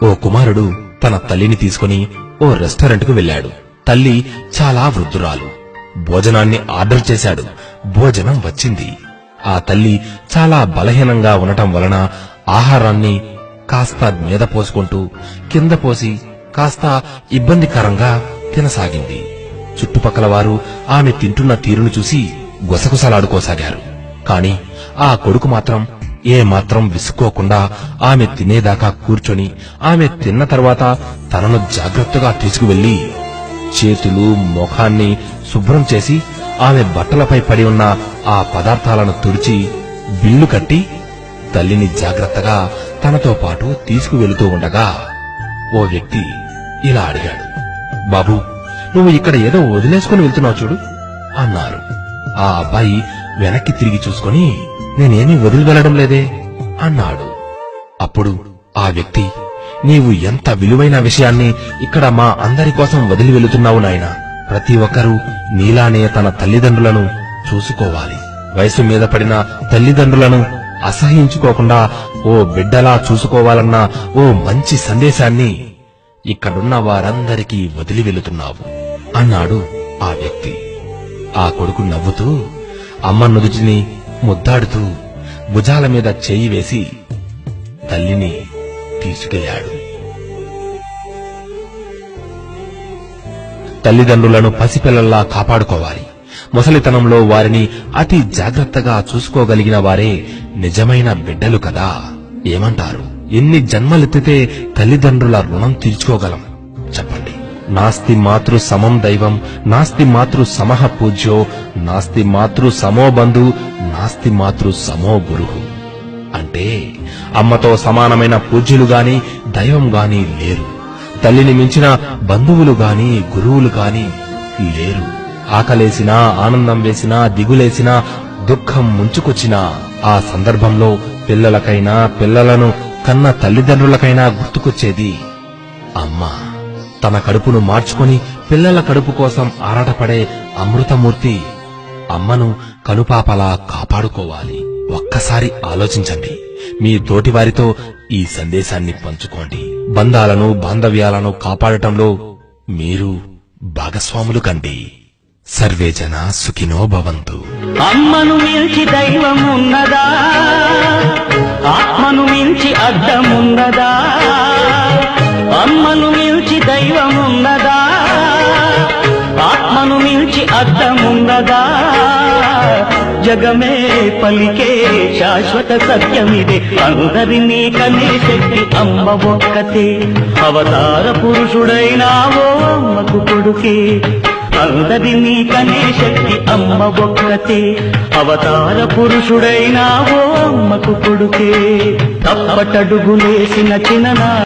ఓ కుమారుడు తన తల్లిని తీసుకుని ఓ రెస్టారెంట్కు వెళ్లాడు. తల్లి చాలా వృద్ధురాలు. భోజనాన్ని ఆర్డర్ చేశాడు. భోజనం వచ్చింది. ఆ తల్లి చాలా బలహీనంగా ఉండటం వలన ఆహారాన్ని కాస్త మీద పోసుకుంటూ కింద పోసి కాస్త ఇబ్బందికరంగా తినసాగింది. చుట్టుపక్కల వారు ఆమె తింటున్న తీరును చూసి గుసగుసలాడుకోసాగారు. కాని ఆ కొడుకు మాత్రం ఏమాత్రం విసుక్కోకుండా ఆమె తినేదాకా కూర్చొని ఆమె తిన్న తర్వాత తనను జాగ్రత్తగా తీసుకువెళ్లి చేతులు ముఖాన్ని శుభ్రం చేసి ఆమె బట్టలపై పడి ఉన్న ఆ పదార్థాలను తుడిచి బిల్లు కట్టి తల్లిని జాగ్రత్తగా తనతో పాటు తీసుకువెళుతూ ఉండగా ఓ వ్యక్తి ఇలా అడిగాడు, బాబూ, నువ్వు ఇక్కడ ఏదో వదిలేసుకుని వెళ్తున్నావు చూడు అన్నారు. ఆ అబ్బాయి వెనక్కి తిరిగి చూసుకుని నేనేమీ వదిలి వెళ్లడం లేదే అన్నాడు. అప్పుడు ఆ వ్యక్తి, నీవు ఎంత విలువైన విషయాన్ని ఇక్కడ మా అందరి కోసం వదిలి వెళుతున్నావు నాయనా. ప్రతి ఒక్కరూ నీలానే తన తల్లిదండ్రులను చూసుకోవాలి. వయసు మీద పడిన తల్లిదండ్రులను అసహించుకోకుండా ఓ బిడ్డలా చూసుకోవాలన్న ఓ మంచి సందేశాన్ని ఇక్కడున్న వారందరికీ వదిలి వెళుతున్నావు అన్నాడు ఆ వ్యక్తి. ఆ కొడుకు నవ్వుతూ అమ్మ నుదుటిని ముద్దాడుతూ భుజాల మీద చేయి వేసి తల్లిని తీసుకెళ్లాడు. తల్లిదండ్రులను పసిపిల్లల్లా కాపాడుకోవాలి. ముసలితనంలో వారిని అతి జాగ్రత్తగా చూసుకోగలిగిన వారే నిజమైన బిడ్డలు కదా. ఏమంటారు? ఎన్ని జన్మలెత్తితే తల్లిదండ్రుల రుణం తీర్చుకోగలం చెప్పండి? నాస్తి మాతృ సమం దైవం, నాస్తి మాతృ సమః పూజ్యో, నాస్తి మాతృ సమో బంధు, నాస్తి మాతృ సమో గురుః. అంటే అమ్మతో సమానమైన పూజ్యులు గాని దైవం గాని లేరు. తల్లిని మించిన బంధువులు గాని గురువులు గాని లేరు. ఆకలేసినా, ఆనందం వేసినా, దిగులేసినా, దుఃఖం ముంచుకొచ్చినా ఆ సందర్భంలో పిల్లలకైనా పిల్లలను కన్న తల్లిదండ్రులకైనా గుర్తుకొచ్చేది అమ్మ. తన కడుపును మార్చుకొని పిల్లల కడుపు కోసం ఆరాటపడే అమృతమూర్తి అమ్మను కనుపాపలా కాపాడుకోవాలి. ఒక్కసారి ఆలోచించండి. మీ తోటివారితో ఈ సందేశాన్ని పంచుకోండి. బంధాలను బాంధవ్యాలను కాపాడటంలో మీరు భాగస్వాములు కండి. సర్వే జన సుఖినో భవంతు. అమ్మను మించి దైవం ఉన్నదా? ఆత్మను మించి అడ్డమున్నదా? అమ్మను మించి దైవం ఉన్నదా? ఆత్మను మించి అడ్డమున్నదా? జగమే పలికే శాశ్వత సత్యమిదే. అందరినీ కనే శక్తి అమ్మ ఒక్కతే. అవతార పురుషుడైనావో అమ్మకు కొడుకే. అందరినీ కనే శక్తి అమ్మ ఒక్కతే. అవతార పురుషుడైనావో అమ్మకు కొడుకే. తప్పటడుగులేసిన చిన్న